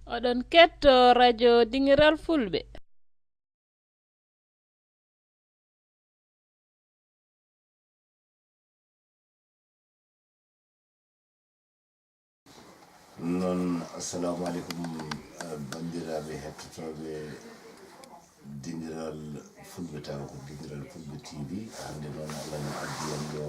Oɗon ketto radio Dingiralfulbe. Non assalamu alaikum bandiraɓe hettotoɓe Dingiralfulbe tawa ko Dingiralfulbe TV hande noon Allah no addi en ɗo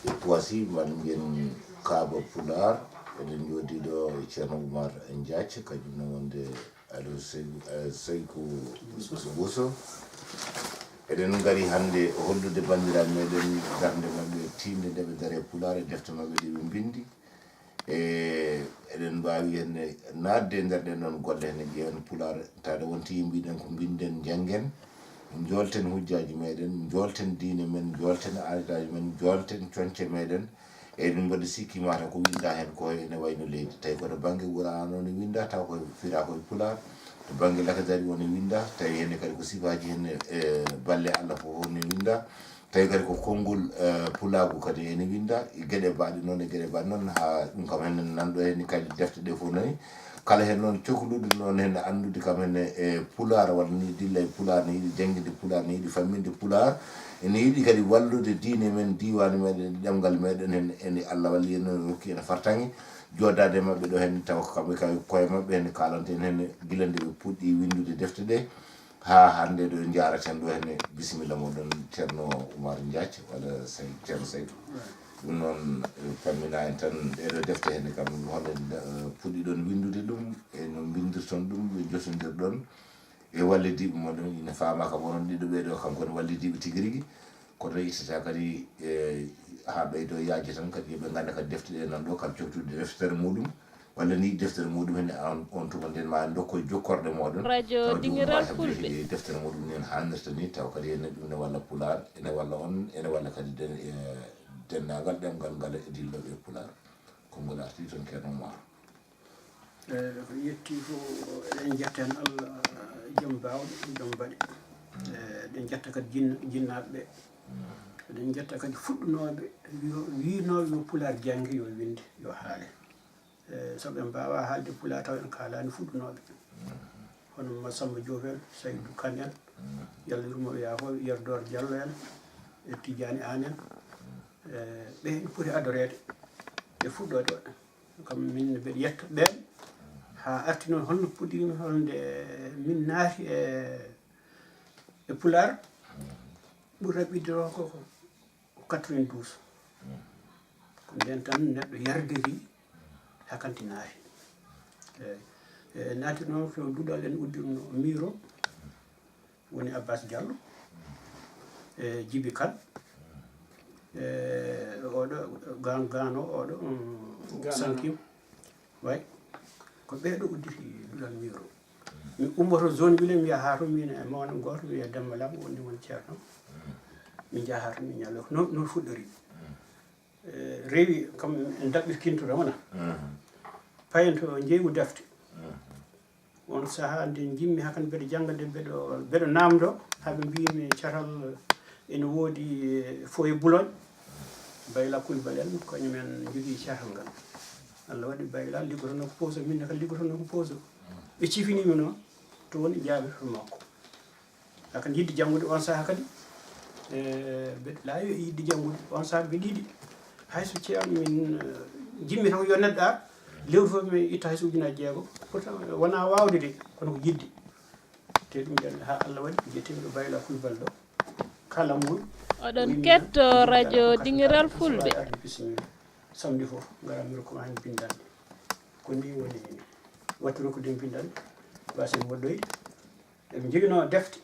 e Poissy man mbiyen Kaaba Pulaar eɗen jooɗi ɗo ceerno Umar NJAAC kañum no wonde aɗo Sayku BUSOO eɗen gari hande hollude bandiraɓe meɗen darde mabɓe tinde nde ɓe daare Pulaar e defte mabɓe ɗe ɓe bindi eɗen mbawi henne nadde nder ɗen ɗon golle henne ƴeewen Pulaar taɗa wonti mbiɗen ko binden janggen jolten hujjaji meɗen jolten diine men jolten aadaji men jolten coñce meɗen eɗen mbaɗi sikki mata ko winda hen ko ene wayno leydi tawi koto banggue Qur'an o ne winda taw koye fira koye Pulaar to banggue lakadari o ne winda tawi henne kadi ko sifaji henne balle Allah fof ne winda tawi kadi ko konngol pulaagu kadi ene winda gueɗe mbaɗe noon e gueɗe mbaɗe noon ha ɗum kam henne nanɗo henne kadi defte ɗe fof nani kala hen noon cohluɗo noon henne andude kam henne e Pulaar walla ni dilla e Pulaar ne yiiɗi jangguinde Pulaar ne yiiɗi famminde Pulaar ene yiiɗi kadi wallude diine men diwan meɗen ɗemgal meɗen hen ene Allah walli hen hokki en fartangi joddade mabɓe ɗo hen taw kamɓe kay koye mabɓe henne kalanten henne gila nde ɓe puɗɗi windude defte ɗe ha hande ɗo jaraten ɗo henne bisimilla moɗon ceerno Umar NJAAC walla ceerno Saykou ɗum noon pammina en tan ɗeɗo defte henne kam hono puɗɗi ɗon windude ɗum e no bindirton ɗum ɓe jotodir ɗon e wallidiɓe moɗon ina fama kam onon ɗiɗo ɓeɗo kam kono wallidiɓe tigui rigui koto ittata kadi ha ɓeydo yaaji tan kadi yoɓe ganda kadi defte ɗe nan ɗo kam coftude deftere muɗum walla ni deftere muɗum henne on tuma nden ma dokkoye jokkorde moɗon Radio Dingiralfulbe deftere muɗum nen hannirta ni taw kadi ene ɗum ne walla Pulaar ene walla on ene walla kadi dennagal ɗemgal ngal e dilloɓe e Pulaar konngol arti toon ceerno Umar ko yetti ko eɗen jetten Allah joom bawɗe joom baɗe eɗen jetta kadi jinnaɓe ɓe eɗen jetta kadi fuɗɗunoɓe winoɓe yo Pulaar janggi yo winde yo haale soɓe mbawa haalde Pulaar taw en kalani fuɗɗunoɓe hono Massamba Diop en Saydou Kane en Yallah yurmo yaafo Yerdor Diallo en e Tidiane An en ɓe ene poti adorede e fuɗɗode o kam min mbeɗa yetta ɓen ha arti noon holno puɗɗimi holnde min naati e Pulaar ɓuri raɓɓiddiro ko 92 ko nden tan neɗɗo yardiri hakanti naati naati noon so duɗal en uddirno miro woni Abbas Diallo e Djibi Kane oɗo gano oɗo Sankim way ko ɓeɗo udditi duɗal miro mi ummoto zone wile mi yaha to min e mawna goto wiye Demba Lam woni won ceerno mi jaha to mi ñallo noon fuɗɗori rewi kam en daɓɓirkinto wona payen to jeeyi defte on saaha nde jimmi hakkande mbeɗa jangga nde mbeɗo namdo haɓe mbimi catal ene woodi Foye Boulogne Bayla Kulbal en kañumen jogui catal ngal Allah waɗi Bayla liggotono ko pose minne kadi liggotono ko pose ɓe cifinimi noon to woni jaaɓe to makko hakkande yidde janggude on saaha kadi mbeɗa laawi e yidde janggude on saaha mbeɗa yiiɗi hayso ceerno min jimmi tan yo neɗɗo ar lewru fof mi itta hay so ujunaje jeegom pourtant wona wawde de kono ko yidde te ɗum jande ha Allah waɗi jettimi ɗo Bayla Kulbal ɗo kala mum oɗon ketto radio Dingiralfulbe arde bisimilla samedi fof gara mi rokkuma hen bindande ko ni woni wattu rokkude bindande wasen woɗɗoyde eɓe joguino defte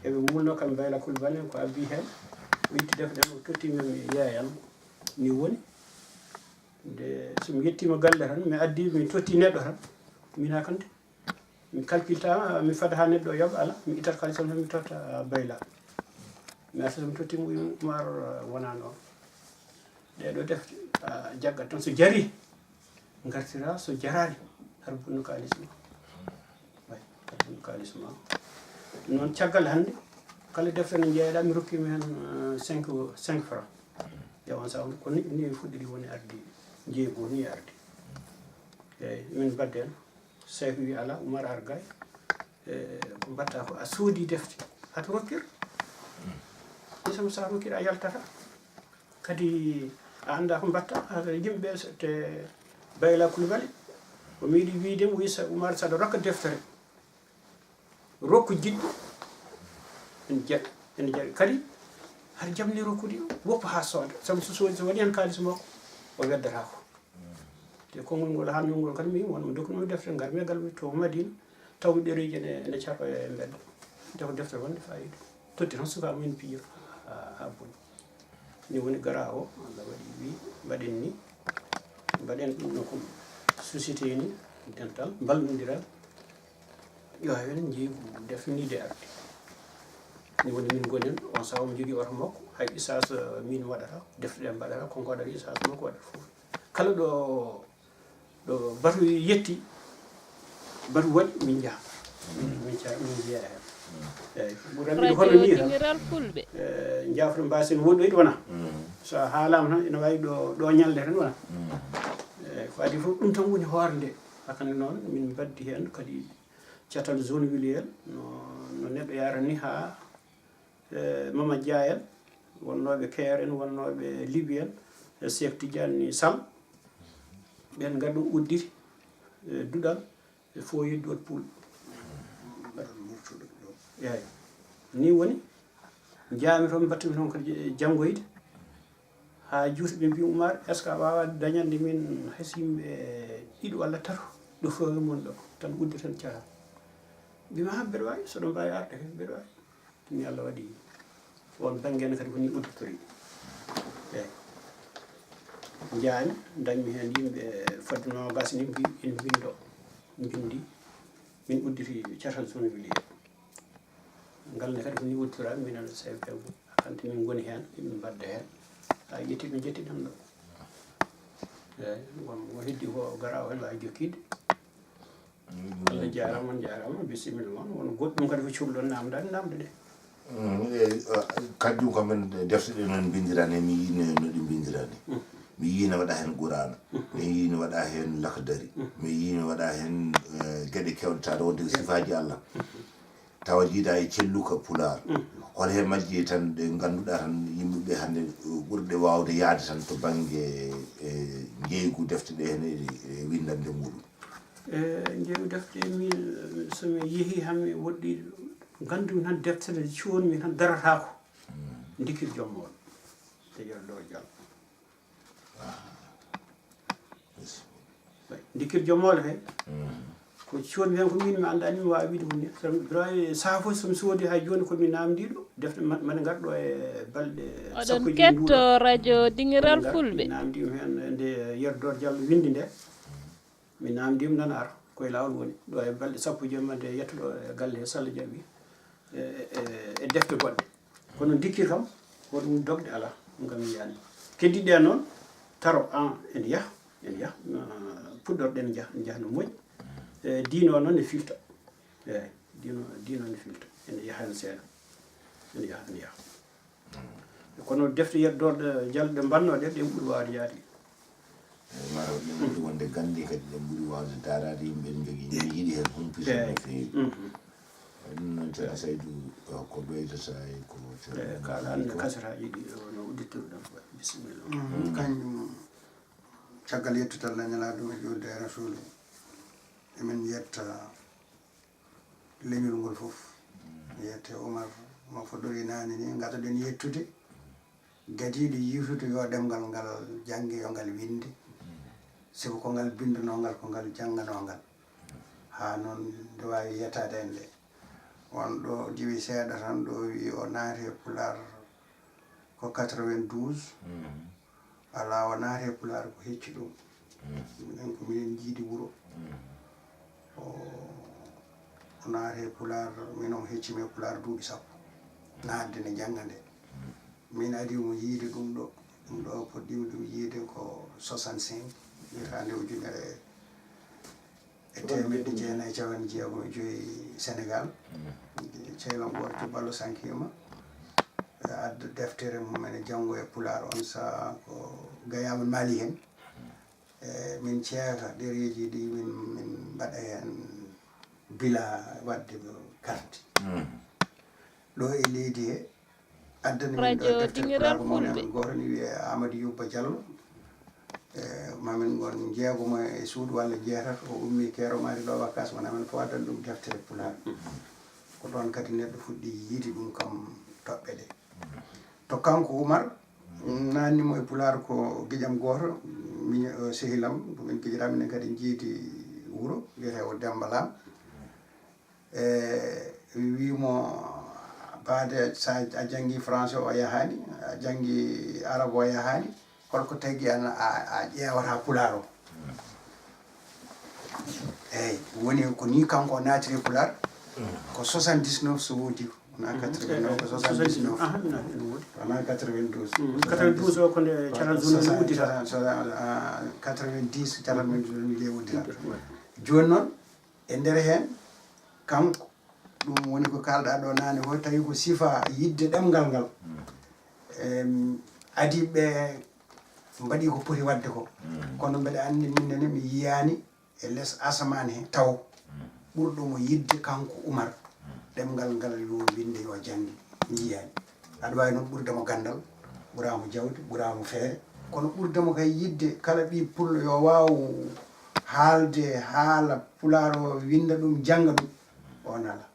eɓe mulno kam Bayla Kulbal en ko abbi hen o yitti defte ɗen o tottimi mi yeeyan ni woni nde somi yettima galle tan mi addi mi totti neɗɗo tan min hakande mi calculta mi fada ha neɗɗo yooɓa ala mi ittat kalisam tan mi totta Bayla mi arta somi tottimo Umar wona noon ɗeɗo defte jaggat tan so jari gartira so jarani har bonnu kalis ma way har bonnu kalis ma noon caggal hande kala defte no jeeyaɗa mi rokkimi hen 5 francs yawan sa ko ni fuɗɗiri woni ardi jeego ni ardi eyyi min badde hen Sayku wi ala Umar argay ko mbatta ko a soodi defte ato rokkir isam sa rokkir a yaltata kadi a anda ko mbatta hata yimɓe te bayla kulbali o miiɗi wiidemo wi Umar saɗa rokka deftere rokku jiɗɗo ene jaɓi kadi har jamni rokkude woppa ha sooda sabu so soodi so waɗi hen kalis makko o weddata ko te konngol ngol hannde ngol kadi mi wonmo dokkunomi deftere garmi gal to Madina tawi ɗereji ene capa e mbedda te ko deftere wonde fayida totti tan suka mumen piir ha boni ni woni gara o Allah waɗi wi mbaɗen ni mbaɗen ɗum no ko société ni dental ballodiral yo hen jeeyi defnide arde ni woni min gonen on sawa mo jogui oto makko hay isas min waɗata defte ɗe mbaɗata konko waɗata isas makko waɗata fof kala ɗo batu yetti batu waɗi min jaha min jeeya hen eyyi ɓuranɗiɗe hono ni tan Dingiralfulbe jafre mbasen woɗɗoyde wona so haalama tan ene wawi ɗo ñalde tan wona eyyi ko adi fof ɗum tan woni hoore nde hakande noon min baddi hen kadi catal zone wiliyel no neɗɗo yarata ni ha Mama Dia en wonnoɓe Kayar en wonnoɓe Liby en Cheikh Tidiane Sall ɓen gari ɗum udditi duɗal e foyidde wot poul eyyi ni woni jaami toon mbattimi toon kadi janggoyde ha juuti ɓe mbi Umar est ce que a wawa dañande min hasimɓe ɗiɗi walla tato ɗo fowe mon ɗo tan udde tan caha mbima ha mbeɗa wawi soɗo mbawi arde hen mbeɗa wawi ni Allah waɗi on banggene kadi koni udditori eyyi jaami dañmi hen yimɓe fodde nogas ni en bindo bindi min udditi catal zone wili ngalne kadi koni udditorami minen CFP hante min goni hen min mbadda hen ha ƴetti ɓe jetti ɗum ɗo eyyi wonmo heddi ko gara o hen wawi jokkide Allah jarama on jarama bisimilla moon won goɗɗum kadi ko cuhlɗon namdade namde ɗe kanjum komin defte ɗe noon bindirani mi yino no ɗi bindirani mi yino waɗa hen qurana mi yino waɗa hen lakdari mi yino waɗa hen gueɗe kewɗe taɗa wonde sifaji Allah tawa jiiɗa e celluka Pulaar hol he majji tan ɗe ganduɗa tan yimɓeɓe hande ɓurɗe wawde yaade tan to banggue jeygu defte ɗe hen e windande muɗum jeeyi defte min somi yeehi hammi woɗɗi gandumi tan deftere cuwonmi tan daratako dikir jommoɗo e yerɗo Diallo dikir jommoɗo kay ko cuwonmi hen ko min mi andani mi wawi wiide ko ni sabi saha fof somi soodi hay joni komi namdiɗo defte mane garɗo e balɗe oɗon ketto radio Dingiralfulbe namdimi hen nde yerdo Diallo windi nde mi namdima nan ara koye lawol woni ɗo e balɗe sappo jomma nde yettoɗo e galle he Sall Diaby e defte goɗɗe kono dikkir kam woɗum dogde ala gam yiyani keddiɗe noon taro an ene yaaha puɗɗorɗen jaaha no moƴƴi diino noon ne filta eyyi diino ne filta ene yaaha hen seeɗa ene yaaha kono defte yettorde jalɗe mbannoɗe ɗen ɓuuri wawde yaade mara ɗum ɓuri wonde gandi kadi ɗen ɓuuri wawde darade yimɓe en jogui ne yiiɗi hen humpito no fewi ɗum noon ceerno Saydou ko ɓeydata e ko kala anne kasataji ɗi no uddittoɗuɗen bisimilla kañum caggal yettutal lañalaɗum e julde e rasulu emin yetta leñol ngol foof yette Umar mo foɗɗori nani ni gatoɗen yettude gadiɗo yiwtude yo ɗemgal ngal jangge yo ngal winde siko ko ngal bindunogal ko ngal jangganogal ha noon nde wawi yettade en nde on ɗo diwi seeɗa tan ɗo wi o naati e Pulaar ko 92 ala o naati e Pulaar ko hecci ɗum minen ko minen jiidi wuuro o naati e Pulaar min on heccimi e Pulaar duuɓi sappo naatde ne jangga nde min adi mo yiide ɗum ɗo poɗɗimi ɗum yiide ko 65 hitande ujunere e temedde jeenayyi capanɗe jeegom e joyi Sénégal ceylon goto Ballo Sankima adda deftere mumen e janggo e Pulaar on saaha ko gayama Mali hen min ceefa ɗereji ɗi min mbaɗa hen bila wadde carte ɗo e leydi he addani min ɗo deftere pulaar mawni amen goto ni wiye Amadou Yubba Diallo mamin gon jeegomo e suudu walla jeetata o ummi keeromari ɗo wakkas wona amen fo addan ɗum deftere pulaar ko ɗon kadi neɗɗo fuɗɗi yiiti ɗum kam toɓɓe ɗe to kanko Umar nannimo e pulaar ko guiƴam goto min sehilam min guiƴira minen kadi jiidi wuuro wiyete o Demba Lam wimo baade sa a janggi français o yahani a janggi arabe o yahani holko tagui an a ƴewata pulaar o eyyi woni ko ni kanko o naatiri pulaar ko 79 so woodi wona 89 ko 79 wona 92 92 o ko nde calal zone uddita 90 calal men zone le uddita joni noon e nder hen kanko ɗum woni ko kalɗa ɗo nane ho tawi ko sifa yidde ɗemgal ngal adiɓe mbaɗi ko poti wadde ko kono mbeɗa andi minnene mi yiyani e less asaman he taw ɓurɗomo yidde kanko Umar ɗemgal ngal yo winde yo jangi mi yiyani aɗa wawi noon ɓurdemo gandal ɓuramo jawdi ɓuramo feere kono ɓurdemo kay yidde kala ɓi pullo yo waw haalde haala pulaar o winda ɗum janga ɗum on ala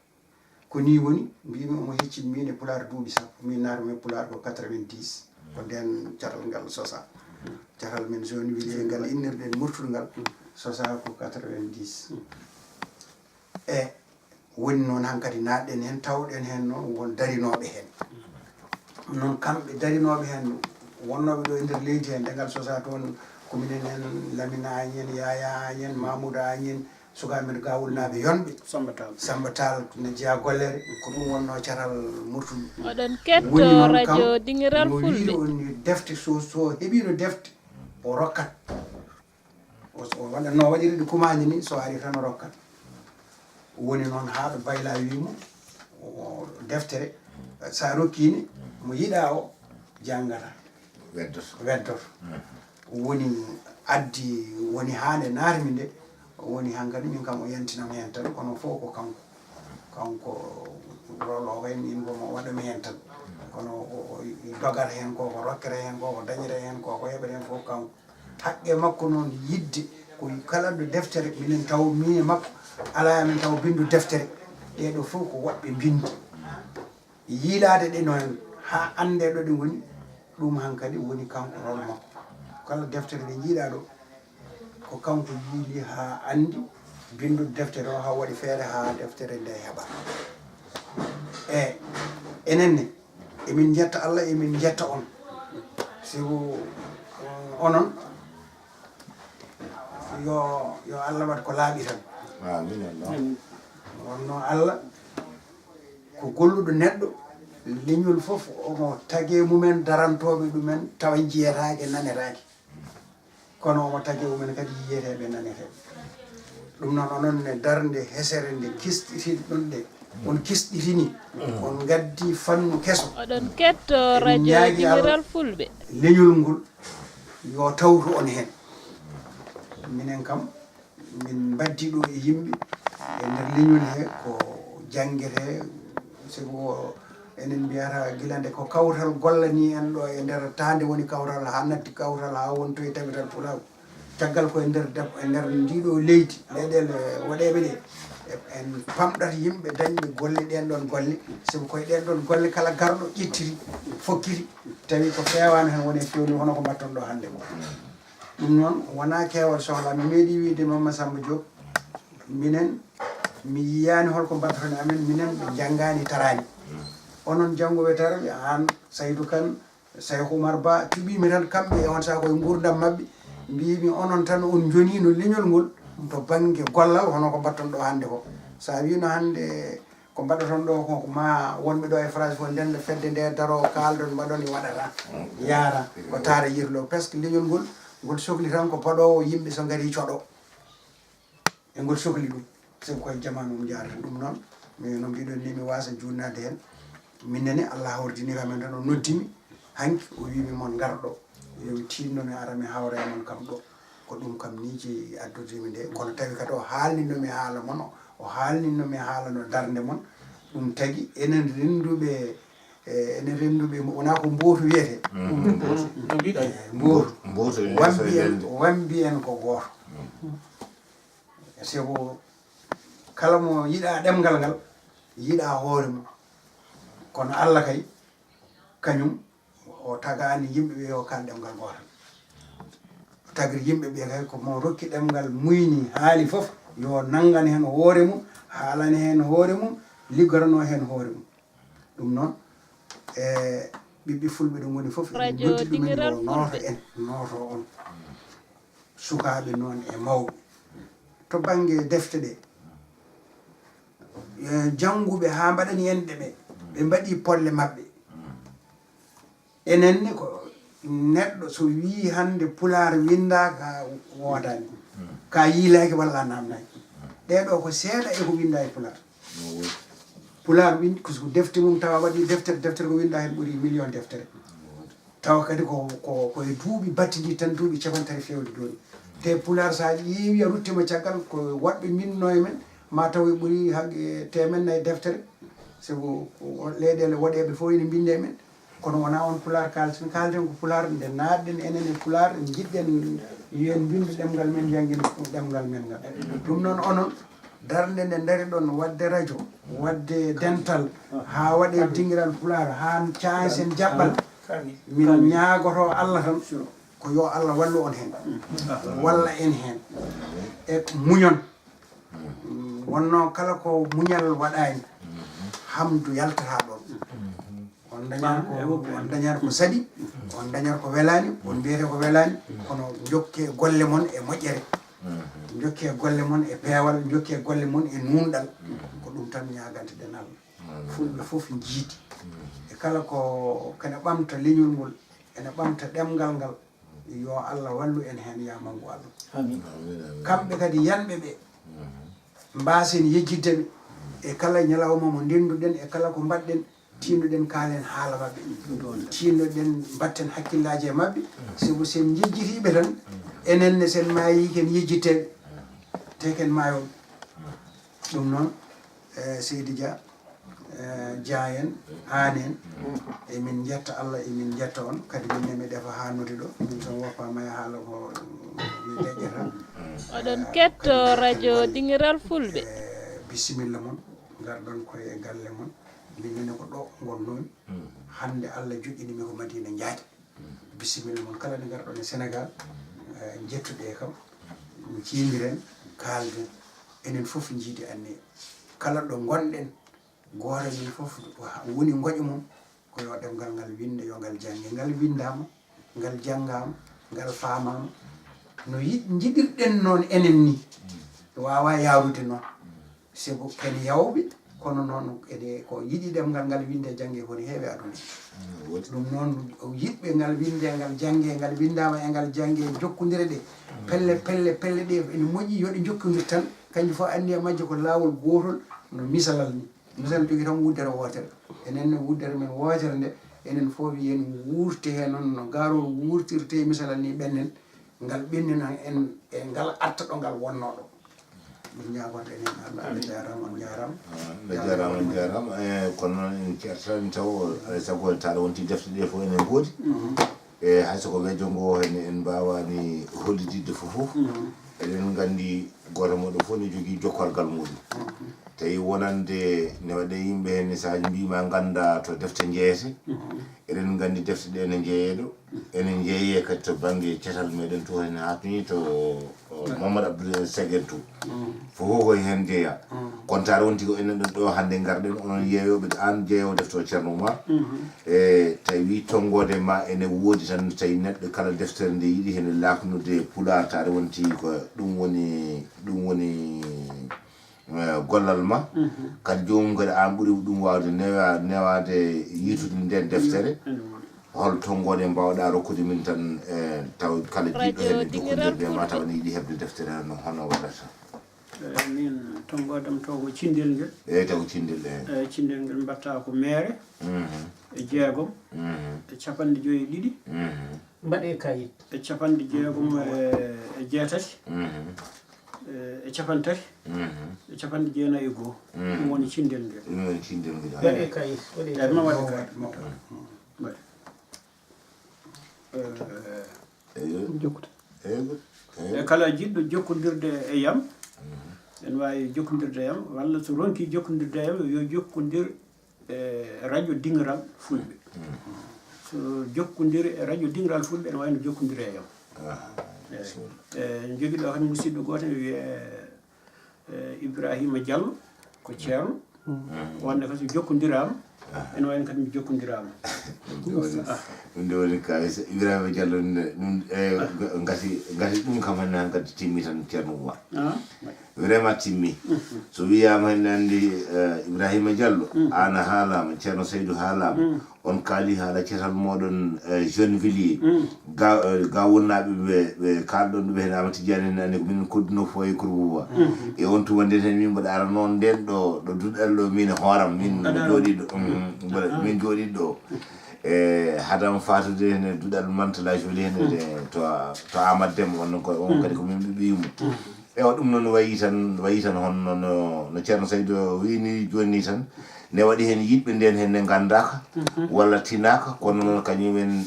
ko ni woni mbimi omo hecci min e pulaar duuɓi sappo min naatumi pulaar ko 90 ko nden caral ngal sosa caral men zone wili ngal innirɗen murtul ngal sosa ko 90 e woni noon hankkadi natɗen hen tawɗen hen noon won darinoɓe hen noon kamɓe darinoɓe hen wonnoɓe ɗo e nder leydi hen ndengal sosa toon ko minen en Lamine Agnene Yaya Agnene Mamoudou Agnene sukaɓe gawul naaɓe yonɓe Samba Tall ne jeeya gollere ko ɗum wonno caral murtul oɗon ketto radio Dingiralfulbe woni defte so heeɓino defte o rokkat o waɗa no waɗiri ɗi kumani ni so ari tan o rokkat woni noon haɗo bayla wimo o deftere sa rokkini mo yiɗa o janggata weddoto woni addi woni hande naatimi nde woni hankkadi min kam o yantinami hen tan kono fof ko kanko rolo way min gomo waɗami hen tan kono o dogata hen koko rokkere hen koko dañira hen koko heɓata hen fof kanko haqqe makko noon yidde ko kala ɗo deftere minen taw min e makko ala min taw bindu deftere ɗeɗo fof ko woɓɓe bindi yiilade ɗe noon ha ande ɗo ɗe goni ɗum hankkadi woni kanko rol makko kala deftere nde jiiɗa ɗo ko kanko yiili ha andi bindu deftere o ha waɗi feere ha deftere nde heɓa e enenne emin jetta Allah emin jetta on sigo onon yo Allah wat ko laaɓi tan wonno Allah ko golluɗo neɗɗo leñol fof omo tagge mumen darantoɓe ɗumen tawa jiyetake nanetake kono omo tagge mumen kadi yiyeteɓe naneteɓe ɗum noon onon ne darde hesere nde kisɗitiɗe ɗon ɗe on kisɗitini on gaddi fannu keso oɗon ketto radio Dingiralfulbe leñol ngol yo tawtu on hen minen kam min baddi ɗo e yimɓe e nder leñol he ko jangguete siko enen mbiyata guilande ko kawtal gollani en ɗo e nder tande woni kawtal ha natti kawtal ha wonto e tabital pulaw caggal ko e nder e nder ndiɗo leydi leyɗele waɗeɓe ɗe en pamɗata yimɓe dañɓe golle ɗen ɗon golle siko koye ɗen ɗon golle kala garɗo ƴettiri fokkiri tawi ko fewani hen woni fewni hono ko mbatton ɗo hande ko ɗum noon wona kewal sohla mi meeɗi wiide Mamma Samba Diop minen mi yiyani holko mbattoton amen minen ɓe janggani tarani onon janggoɓe taraɓe an Saydou Kane Sayku Umar Ba cuɓimi tan kamɓe e on saaha koye gurdam mabɓe mbimi onon tan on jonino leñol ngol to banggue gollal hono ko mbatton ɗo hande ko sa wino hande ko mbaɗaton ɗo ko ma wonɓe ɗo e France fo ndenda fedde nde daro kaldon mbaɗon e waɗata yaara ko taara yirlo presque leñol ngol sohli tan ko paɗowo yimɓe so gari coɗo e ngol sohli ɗum sabu koye jamanu ɗum jarata ɗum noon mi no mbiɗon ni mi wasa junnade hen minnene Allah hawrdini kamen tan o noddimi hanki o wimi mon garɗo yomi tinno mi ara mi hawra e mon kam ɗo ko ɗum kam niiji addudimi nde kono tawi kadi o haalninomi haala moon o haalninomi haala no darde moon ɗum tagi enen renduɓe wona ko mbootu wiyete mbootu wambi en ko gooto siko kala mo yiɗa ɗemgal ngal yiɗa hoore mum kono Allah kay kañum o tagani yimɓeɓe yo kal ɗemgal gotal tagir yimɓeɓe kay ko mo rokki ɗemgal muyni haali foof yo nangan hen hoore mum haalani hen hoore mum liggorano hen hoore mum ɗum noon ɓiɓɓe fulɓe ɗum woni foof noddi ɗumen yo nooto on sukaɓe noon e mawɓe to banggue defte ɗe jannguɓe ha mbaɗani enɗe ɓe mbaɗi polle mabɓe enenne ko neɗɗo so wi hande Pulaar windaka wodani ka yiilaki walla namnaki ɗeɗo ko seeɗa eko winda e Pulaar Pulaar windi ko defte mum tawa waɗi deftere ko winda hen ɓuuri million deftere tawa kadi koye duuɓi battidi tan duuɓi capantati fewde joni te Pulaar sa ƴeewi a ruttima caggal ko woɗɓe minno e men ma taw e ɓuuri hagge temennayyi deftere sabu leyɗele waɗeɓe fof ene binde men kono wona on Pulaar kalten ko Pulaar nde naatɗen enen e Pulaar jiɗɗen yen bindu ɗemgal men jangguin ɗemgal men ngal ɗum noon onon darde nde dari ɗon wadde radio wadde dental ha waɗe dingiral Pulaar ha casen jaɓɓal min ñaagoto Allah tan ko yo Allah wallu on hen walla en hen e muñon wonno kala ko muñal waɗani hamdu yaltata ɗon on dañat ko saɗi on dañat ko welani on mbiyete ko welani kono jokke golle mon e moƴƴere jokke golle mon e peewal jokke golle mon e nunɗal ko ɗum tan ñagante den Allah fulɓe fof jiidi e kala ko kene ɓamta leñol ngol ene ɓamta ɗemgal ngal yo Allah wallu en hen yamangu Allah kamɓe kadi yanɓe ɓe mbasen yejjiddeɓe e kala ñalawma mo ndenduɗen e kala ko mbaɗɗen tinnoɗen kaalen haala mabɓe tinnoɗen mbatten hakkillaji e mabɓe sabu sen jejjitiɓe tan enenne sen maayi ken yejjitteɓe te ken maayoɓe ɗum noon Seydi Dia en Hann en emin jetta Allah emin jetta on kadi minne mi defa hannude ɗo min tan woppama e haala ko mi leƴƴata oɗon ketto radio Dingiralfulbe bisimilla moon garɗon koye galle moon minne ko ɗo gonnomi hande Allah joƴƴinimi ko Madina Ndiaye bisimilla moon kala nde garɗon e Sénégal jettuɗe kam ciidiren kalden enen foof jiidi anni kala ɗo gonɗen goore min foof woni goƴe mum ko yo ɗemgal ngal winde yo ngal jangge ngal windama ngal janggama ngal famama no jiɗirɗen noon enen ni wawa yawrude noon sabu ken yawɓe kono noon ede ko yiɗi ɗemgal ngal winde jangge koni heewe aduna ɗum noon yiɗɓe ngal winde ngal jangge ngal windama e ngal jangge jokkodire ɗe pelle ɗe ene moƴƴi yoɗe jokkodir tan kanƴe fof andi e majje ko lawol gotol no misalal ni misal jogui tan wuddere wotere enenne wuddere men wotere nde enen fof yen wurte hen noon no garol wurtirte misalal ni ɓennen ngal ɓennina en e ngal arta ɗo ngal wonnoɗo ɗum ñagonɗen hen Allah Allah jarama on jarama on jarama kono noon en ceertani taw alay saago taɗa wonti defte ɗe fof enen goodi e hayso ko weejo ngo hen en mbawani hollididde fof eɗen gandi goto moɗo fof ne jogui jokkorgal muɗum tawi wonande ne waɗe yimɓe hen saji mbima ganda to defte jeeyete eɗen gandi defte ɗe ne jeeyeɗo ene jeeye kadi to banggue cetal meɗen to hen hatni to Mamadou Abdoulaye Segel to fof koye hen jeeya kono taɗa wonti ko enen ɗo hande garɗen onon yeeyoɓe an jeeyowo defte o ceerno ma e tawi tonggode ma ene woodi tan tawi neɗɗo kala deftere nde yiiɗi hen laknude Pulaar taɗa wonti ko ɗum woni gollal ma kadi jomum kadi an ɓuuri ɗum wawde newade yitude nden deftere hol tonggode mbawɗa rokkude min tan taw kala jiɗɗo hen jokkodirde ma taw ne yiiɗi hebde deftere no hono waɗata min tongodam to ko cindel ngel eyyi taw ko cindel cindel ngel mbatta ko meere e jeegom e capanɗe 52 mbaɗe kayit e capanɗe jeegom e jeetati e capantati e capanɗe jeenayi e goho ɗum woni cindel ngel ɗum woni cindel ngel waɗe kayit ma waɗe kayit waɗe jokkude e kala jiɗɗo jokkodirde e yam en wawi jokkodirde e yam walla so ronki jokkodirde e yam yo jokkodir e radio Dingiralfulbe so jokkodiri e radio Dingiralfulbe ene wayno jokkodiri e yam jogiɗo kadi musidɗo goto ne wiye Ibrahima Diallo ko ceerno wonde kadi so jokkodirama ene wayno kadi mi jokkodirama ɗum nde woni ka Ibrahima Diallo ɗum gati ɗum kam hannde han kadi timmi tan ceerno Oumar vraiment timmi so wiyama hannde anndi Ibrahima Diallo an a haalama ceerno Seydou haalama on kaali haala cetal moɗon jeune villier ga wonnaɓe ɓe kalɗon ɗuɓe hen Amati Diane en anndi ko minen kodduno fo e Kourboua e on tuma nden hen min mbaɗa ara noon nden ɗo duɗɗal ɗo min hooram min jooɗiɗo min jooɗiɗo e hadam fatude hen duɗal mantelage weli hen to Amadou Deme on kadi ko min ɓiɓɓiyumo ewa ɗum noon wayi tan honno no ceerno Seydou wini joni ni tan ne waɗi hen yiɗɓe nden hen ne gandaka walla tinaka kono noon kañumen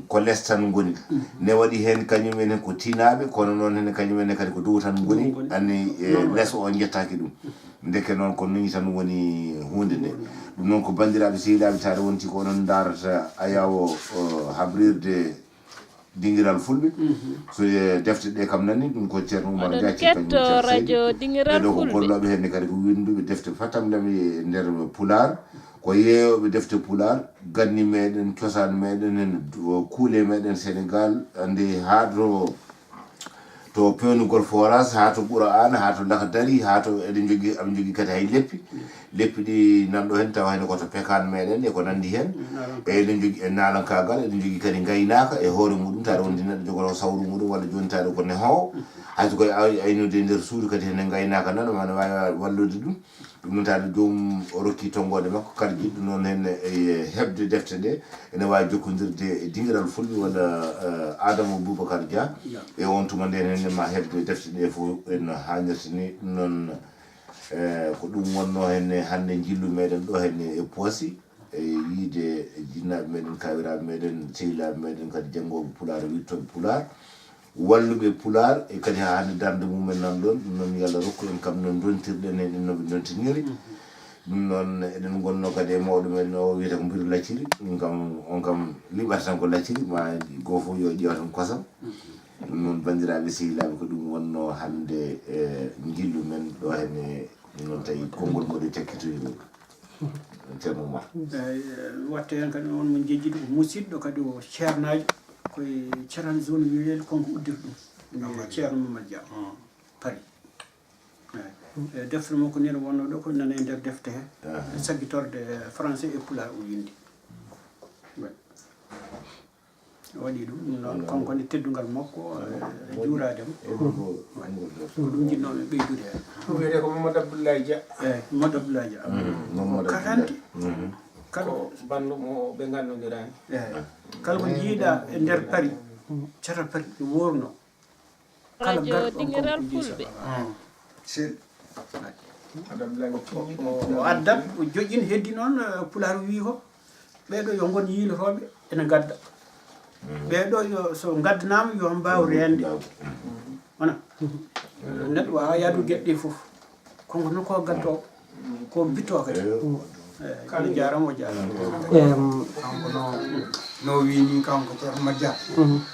ko less tan goni ne waɗi hen kañumen ko tinaɓe kono noon hen kañumen kadi ko dow tan goni anni less o jettaki ɗum deke noon ko ni tan woni hunde nde ɗum noon ko bandiraɓe sehilaɓe tawde wonti ko onon darata ayawo habrirde Dingiralfulbe so defte ɗe kam nani ɗum ko ceerno Umar NJAAC ketto radio Dingiralfulbe ɗo ko kolloɓe hen kadi ko winduɓe defte fatamdami nder Pulaar ko yeeyoɓe defte Pulaar ganni meɗen cosaan meɗen en kuule meɗen Sénégal andi ha to pewnugol forage ha to Qur'an ha to Lakdari ha to eɗen jogui aɓe jogui kadi hay leppi ɗi nanɗo hen tawa hen koto pekan meɗen e ko nandi hen e eɗen jogui e nalankagal eɗen jogui kadi gaynaka e hoore muɗum taɗa wonde neɗɗo jogoto sawru muɗum walla joni taɗa ko nehowo hayso koye aynude e nder suudu kadi hen gaynaka nano mana wawi wallude ɗum noon taade joomum o rokki tonggode makko kala jiɗɗo noon hen e hebde defte ɗe ene wawi jokkodirde e Dingiralfulbe walla Adama Boubacar Dia e on tuma nden hen ma hebde defte ɗe fof en hannirta ni ɗum noon ko ɗum wonno hen hannde jillu meɗen ɗo hen e poosi e yiide jinnaɓe meɗen kawiraɓe meɗen sehilaɓe meɗen kadi janggoɓe Pulaar wittoɓe Pulaar walluɓe Pulaar e kadi ha hannde darde mumen nan ɗon ɗum noon yo Allah rokku en kam no dontirɗen hen noɓe dontiniri ɗum noon eɗen gonno kadi e mawɗo men o wiyete ko mbiru lacciri ɗum kam on kam liɓata tan ko lacciri ma goto fof yo ƴeewa tan kosam ɗum noon bandiraɓe sehilaɓe ko ɗum wonno hannde jillu men ɗo hen ɗum noon tawi konngol ngoɗo cakkitoyɗo ceerno Oumar watte hen kadi on min jejjiɗi ko musidɗo kadi o ceernajo koye ceral zone wiyel konko uddirta ɗum ceerno Mamadou Dia Paris eyyi deftere makko ni no wonno ɗo ko nana e nder defte he saggitorde français et Pulaar o windi waɗi ɗum noon konko ne teddugal makko juuradema ko ɗum jinnoɓe ɓeydude hen wiyete ko Mamadou Abdoulaye Dia eyyi Mamadou Abdoulaye Dia ko katante kala bandumo ɓe gandodirani eyyi kala ko jiiɗa e nder Paris cetal Paris ɗo worno kala radio Dingiralfulbe sel o addat o joƴƴini heddi noon Pulaar wi ko ɓeɗo yo gon yiilotoɓe ene gadda ɓeɗo yo so gaddanama yo mbaw rende wona neɗɗo wawa yaadu gueɗe ɗe foof konko noon ko gaddo ko bitto kadi kala jarama o jarama kanko no wini kanko ceerno Mamadou Dia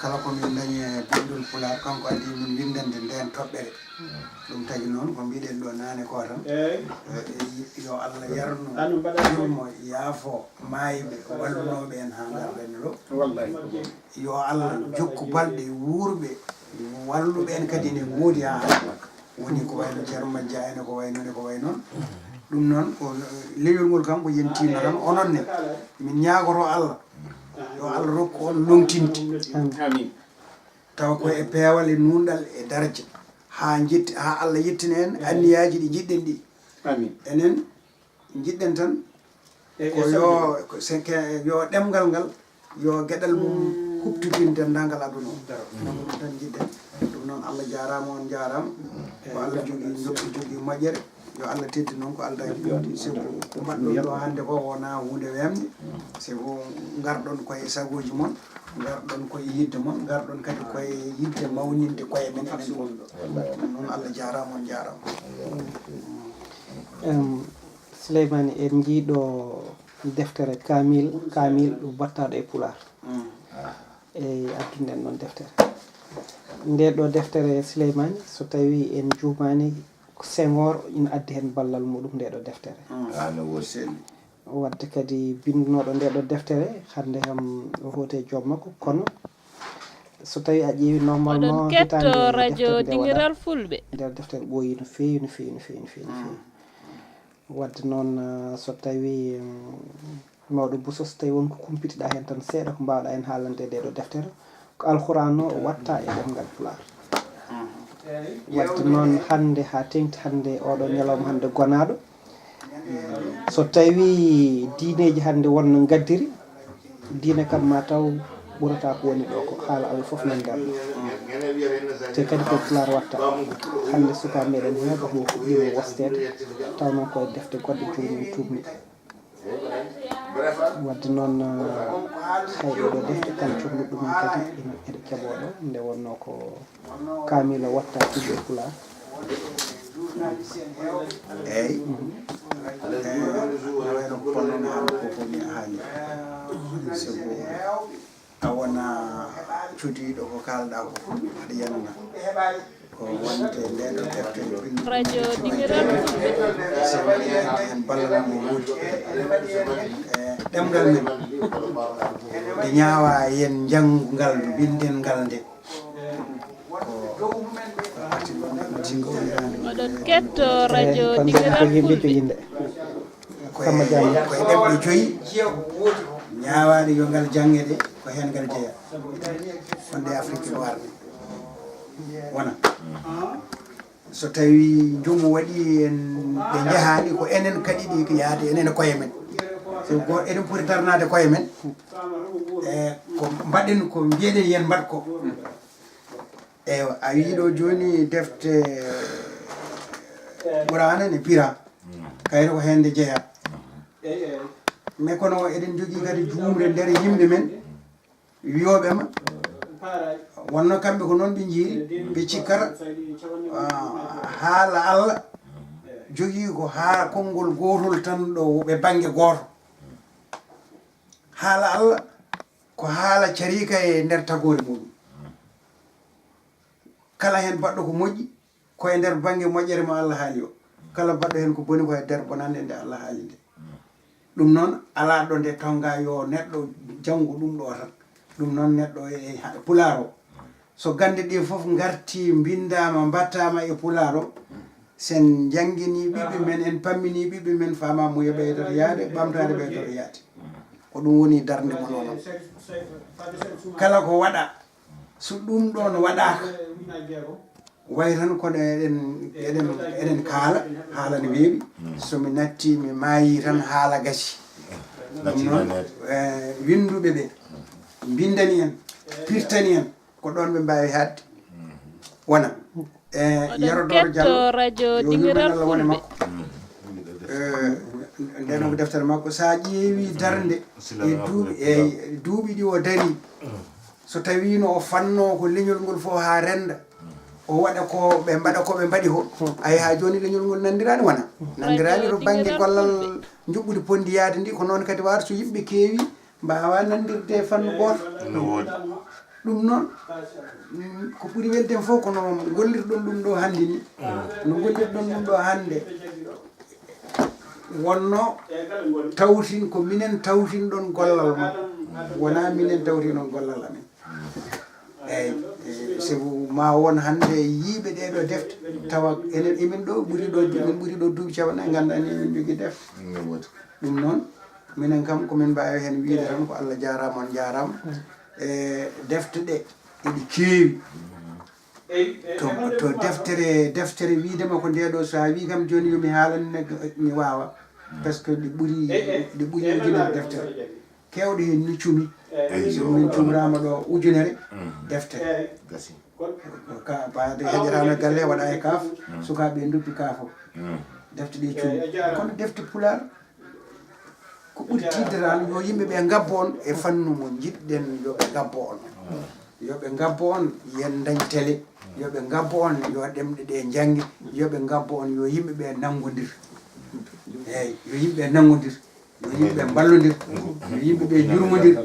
kala komin dañi e bindol Pulaar kanko adi min windande nden toɓɓere ɗum tagi noon ko mbiɗen ɗo nane ko tan yo Allah yarnu ɗummo yaafo mayiɓe wallunoɓe en ha garɓenne ɗo yo Allah jokku balɗe wuurɓe walluɓe en kadi ne goodi ha woni ko wayno ceerno Mamadou Dia ene ko waynone ko way noon ɗum noon ko leñol ngol kam ko yentino tan onon ne min ñagoto Allah yo Allah rokku on longtinde amin tawa ko e peewal e nunɗal e daraja ha Allah yettina en anniyaji ɗi jiɗɗen ɗi amin enen jiɗɗen tan ko yo ɗemgal ngal yo gueɗal mum huptidin dendagal aduna o ɗum tan jiɗɗen ɗum noon Allah jarama on jarama ko Allah jogui jokki jogui moƴƴere yo Allah teddi noon ko aldaji ɗumti sabu ko mbaɗɗon ɗo hande ko wona hunde wemde sabu garɗon koye sagoji moon garɗon koye yidde moon garɗon kadi koye yidde mawninde koye men enen ɗum noon Allah jarama on jarama Souleymane en jiiɗo deftere kamil ɗum battaɗo e Pulaar e addunden noon deftere nde ɗo deftere Souleymane so tawi en juumani Senghor ina addi hen ballal muɗum nde ɗo deftere wadde kadi bindunoɗo nde ɗo deftere hande kam o hoote joom makko kono so tawi a ƴeewi normalement ketto radio Dingiralfulbe nder deftere ɓooyi no feewi no feewi no feewi no feewi no feewi wadde noon so tawi mawɗo Bousso so tawi wonko kumpitiɗa hen tan seeɗa ko mbawɗa hen haalande nde ɗo deftere ko alquran o watta e ɗemgal Pulaar wadde noon hande ha tengti hande oɗo ñalawma hande gonaɗo so tawi diineji hande wonno gaddiri diine kam ma taw ɓurata ko woni ɗo ko haala Allah foof nan nder te kadi ko Pulaar watta hande suka meɗen heɓa mo fuɗɗima wostede taw noon koye defte goɗɗe jomum tubni wadde noon hayɗo ɗo defte kala cohlu ɗumen kadi eɗe keɓoɗo nde wonno ko kamila watta tiɗo e Pulaar eyyi wayno ponnono haala ko fof mi haali sabu a wona cuudiɗo ko kalɗa ko aɗa yanana ko wonde ndeɗo deftere radio Dingiralfulbe hen ballal mo wuuri ɗemgal men nde ñaawa yen janngungal bindengal nde oɗon ketto radio Dingiralfulbe yinde koye ɗemɗe joyyi ñaawani yo ngal jangge ɗe ko hen ngal jeeya wonde Afrique noir wona so tawi njumu waɗi en ɓe jahani ko enen kadi ɗi ko yaade enen koye men so go eɗen poti darnade koye men ko mbaɗen ko mbiyeɗen yen mbaɗ ko eywa a wiiɗo joni defte ɓurana ne pira kayno ko hende jeeya mais kono eɗen jogui kadi juumre nder yimɓe men wiyoɓema wonno kamɓe ko noon ɓe jiiri ɓe cikkata haala Allah jogui ko ha konngol gotol tan ɗo ɓe banggue goto haala Allah ko haala carika e nder tagore muɗum kala hen baɗɗo ko moƴƴi koye nder banggue moƴƴere mo Allah haali o kala baɗɗo hen ko boni koye nder bonande nde Allah haali nde ɗum noon ala ɗo nde tonga yo neɗɗo janggo ɗum ɗo tan ɗum noon neɗɗo e Pulaar o so gande ɗi foof garti bindama mbattama e Pulaar o sen jangguini ɓiɓɓe men en pammini ɓiɓɓe men fama mo ɓeydoto yaade ɓamtade ɓeydoto yaade ko ɗum woni darde mo noon kala ko waɗa so ɗum ɗon waɗaka way tan kono eɗen kaala haala ne weeɓi somi natti mi maayi tan haala gasi ɗum noon winduɓe ɓe bindani en pirtani en ko ɗon ɓe mbawi hadde wona yarodoro Diallo yo yurmen Allah wone makko ndeno ko deftere makko sa ƴeewi darde e duuɓi ɗi o dari so tawino o fanno ko leñol ngol fof ha renda o waɗa ko ɓe mbaɗa ko ɓe mbaɗi ko ay ha joni leñol ngol nandirani wona nandirani to banggue gollal juɓɓude pondiyade ndi ko noon kadi wata so yimɓe keewi mbawa nandirde fannu goto ɗum noon ko ɓuuri welden fof kono gollirɗon ɗum ɗo hande ni no gollirɗon ɗum ɗo hande wonno tawtin ko minen tawtin ɗon gollal ma wona minen tawtin on gollal amen eyyi sabu ma won hande yiiɓe ɗeɗo defte tawa enen emin ɗo ɓuuri ɗo duuɓi cewanayi gandani emin jogui defte ɗum noon minen kam komin mbawi hen wiide tan ko Allah jarama on jarama e defte ɗe eɗi keewi to deftere wiidema ko ndeɗo so a wi kam joni yomi haalanne mi wawa par ce que ɗi ɓuuri ujunere deftere kewɗe hen ni cumi min cumrama ɗo ujunere defte gasi ka baade heƴatama e galle waɗa e kaaf sukaɓe duppi kaaf o defte ɗi cumi kono defte pular ko ɓuri tidderal yo yimɓeɓe gabbo on e fannu mo jiɗɗen yoɓe gabbo on yoɓe gabbo on yen dañ télé yoɓe gabbo on yo ɗemɗe ɗe janggi yoɓe gabbo on yo yimɓeɓe nangodir eyyi yo yimɓeɓe nangodir yo yimɓeɓe ballodir yo yimɓeɓe jurmodir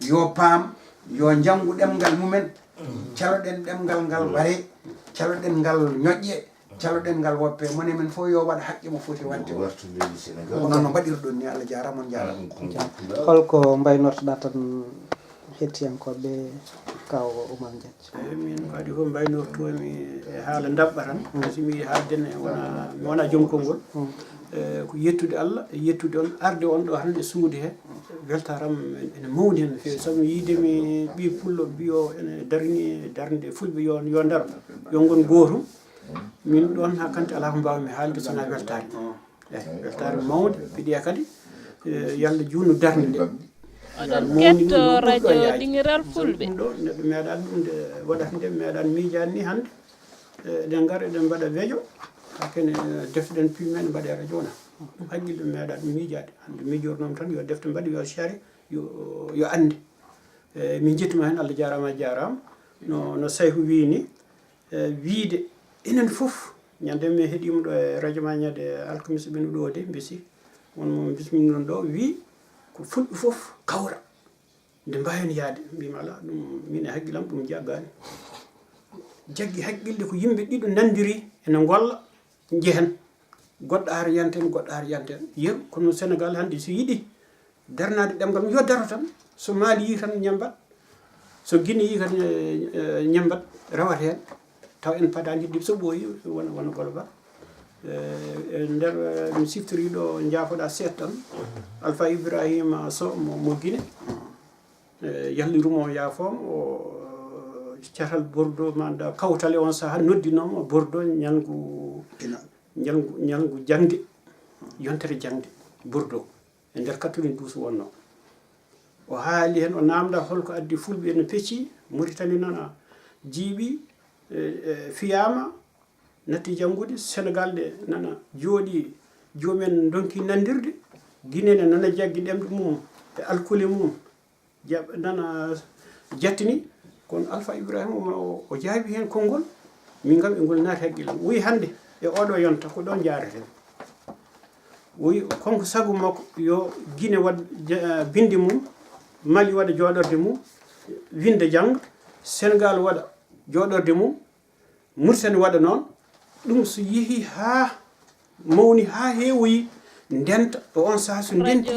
yo paam yo janggu ɗemgal mumen caloɗen ɗemgal ngal bare caloɗen ngal ñoƴƴe caloɗen ngal woppe mone men fof yo waɗa haqqe mo foti wadde noon no mbaɗirɗon ni Allah jarama on jarama holko mbaynortoɗa tan hettiyankoɓe kaw Umar NJAAC min kadi ko mbaynortomi e haala dabɓa tan so mi haaldene mi wona joom konngol ko yettude Allah e yettude on arde on ɗo hande suude he weltaram ene mawni hen no fewi saabu yiidemi ɓi pullo mbiyo ene darni darde fulɓe yo ndar yo gon gootum min ɗon ha kanti ala ko mbawmi haalde sona weltare eyi weltare mawde mbiɗiya kadi yalla juutnu darde nde oɗon ketto radio Dingiralfulbe ɗum ɗo neɗɗo meeɗani ɗum nde waɗata nde meeɗani miijani ni hannde eɗen gara eɗen mbaɗa weejo hakkene defte ɗen puimen mbaɗe radio na ɗum haqqille meeɗa ɗum miijade hannde miijornomi tan yo defte mbaɗi yo sare yo ande min jettima hen Allah jarama jarama no Sayku wi ni wiide enen fof ñande mi heeɗima ɗo e radio ma ñande alkamisa ɓendu ɗo de mbesi wonmo bismin non ɗo wi ko fulɓe fof kawra nde mbawen yaade mbima ala ɗum min e haqqillam ɗum jaggani jaggi haqqille ko yimɓe ɗiɗo nandiri ene golla jehen goɗɗo ara yanten goɗɗo ara yanten yeru kono Sénégal hannde so yiiɗi darnade ɗemgal yo daro tan so Mali yi tan ñambat so Guinée yi tan ñambat rawat hen taw en padani heddi so ɓooyi wona goloba nder mi siftori ɗo jaafoɗa seet tan Alpha Ibrahima Sow mo Guinée yahlirumo yaafom o catal Bordeaux manda kawtale on saaha noddinomo Bordeaux ñalgu jangde yontere jangde Bordeaux e nder 92 wonno o haali hen o namda holko addi fulɓe ene pecci Mauritanie noon jiiɓi fiyama natti janngude Sénégal de nana jooɗi joomen donki nandirde Guinée ne nana jaggi ɗemɗe mum e alkuli mum nana jattini kono Alpha Ibrahima o jaabi hen konngol min kam e ngol naati haqqillam woyi hannde e oɗo yonta ko ɗon jareten woyi konko sagu makko yo Guinée waɗ binde mum Mali waɗa jooɗorde mum winde jangga Sénégal waɗa jooɗorde mum Mauritanie waɗa noon ɗum so yeehi ha mawni ha heewoyi ndenta o on saaha so ndenti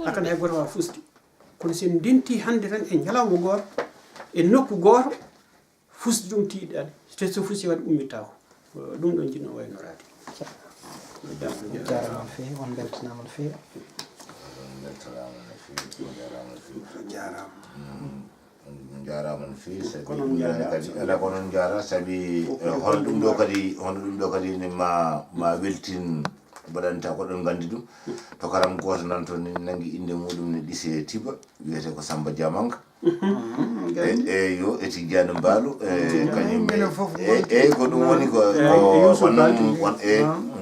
hakan hay goto wawa fusti kono sen ndenti hannde tan e ñalawma goto e nokku goto fusde ɗum tiiɗade te so fusi waɗi ummitta ko ɗum ɗon jinno waynorade jarama no fewi on beltanama no fewi jarama no fewi sabi kadi ala ko noon jara sabi hono ɗum ɗo kadi ne ma weltin mbaɗanta ko ɗon gandi ɗum to karam goto nan to nangi inde muɗum ne ɗise Tiba wiyete ko Samba Diamanka yo e Tidiane Mbalou kañum e ko ɗum woni ko on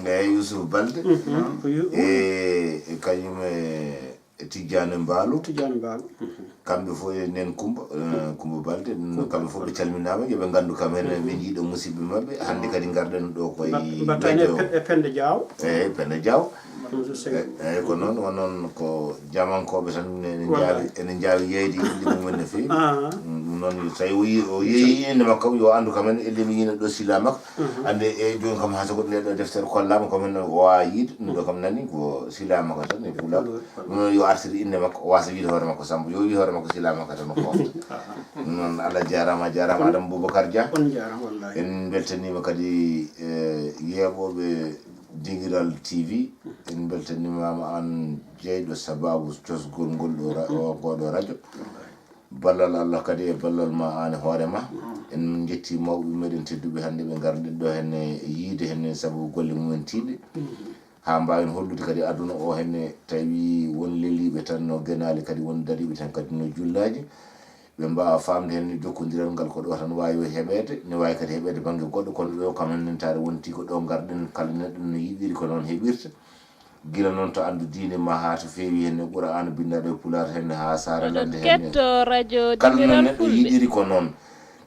e Youssouf Balde e kañum e Tidiane Mbalou kamɓe fof e nen Coumba Balde kamɓe fof ɓe calminama yoɓe gandu kam hen ɓe jiiɗo musidɓe mabɓe hande kadi garɗen ɗo koye e Pende Diaw eyyi Pende Diaw eyyi ko noon wonon ko jamankoɓe tan ene jaawi yeyde inde mumen no fewi ɗum noon so tawi o yeeyi inde makko yo andu kamen ellimi yino ɗo sila makko ande e joni kam ha sogo ndeɗo deftere kollama komin o wawa yiide ɗum ɗo kam nani ko sila makko tan e Pulaar ɗum noon yo artir inde makko o wasa wiide hoore makko Samba yo wi hoore makko sila makko tan o kofta ɗum noon Allah jarama Adama Boubacar Dia en beltanima kadi yeeɓoɓe Dingiral TV en beltanimama an jeyɗo sababu cosgol ngol ɗo goɗo radio ballal Allah kadi e ballal ma an e hoorema en jetti mawɓe meɗen tedduɓe hannde ɓe garɗen ɗo henne yiide henne saabu golle mumen tiiɗe ha mbawen hollude kadi aduna o henne tawi won leliɓe tan no genali kadi won dariɓe tan kadi no jullaji ɓe mbawa famde henne jokkodiral ngal ko ɗo tan wawi heɓede ne wawi kadi heɓede banggue goɗɗo kono ɗo kam hennentare wonti ko ɗo garɗen kala neɗɗo no yiɗiri ko noon heɓirta gila noon to andu diine ma ha to feewi henne ɓuura an bindaɗo e Pulaar henne ha sara lande henne kala noon neɗɗo yiɗiri ko noon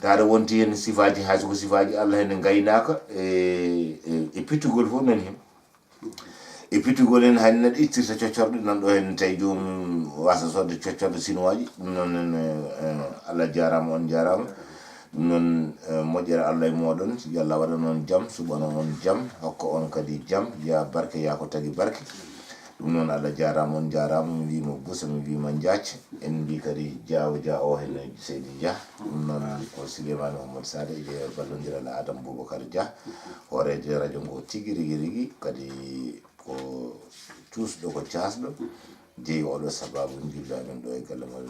taɗa wonti hen sifaji hay soko sifaji Allah henne gaynaka e pittugol fof nani hen e pittugol hen hay neɗɗo ittirta coccorɗo nan ɗo hen tawi jomum wasa sodde coccorɗo sinoaji ɗum noon en Allah jarama on jarama ɗum noon moƴƴere Allah e moɗon yo Allah waɗa noon jaam suɓana on jaam hokka on kadi jaam ya barke ya ko tagui barke ɗum noon Allah jarama on jarama mi wima Buso mi wima NJAAC en mbi kadi Diawo Dia o hen Seydi Dia ɗum noon ko Souleymane Mahamadou Sade e ballodiral Adama Boubacar Dia horeje radio ngo tigui rigui kadi ko cusɗo ko casɗo jeeyi oɗo sababu jilla men ɗo e galle ngal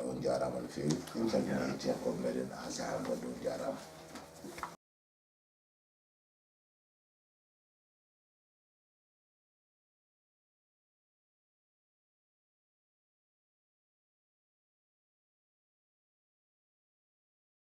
on jarama no fewi en calmini yettiyankoɓe meɗen ha saaha goɗɗo on jarama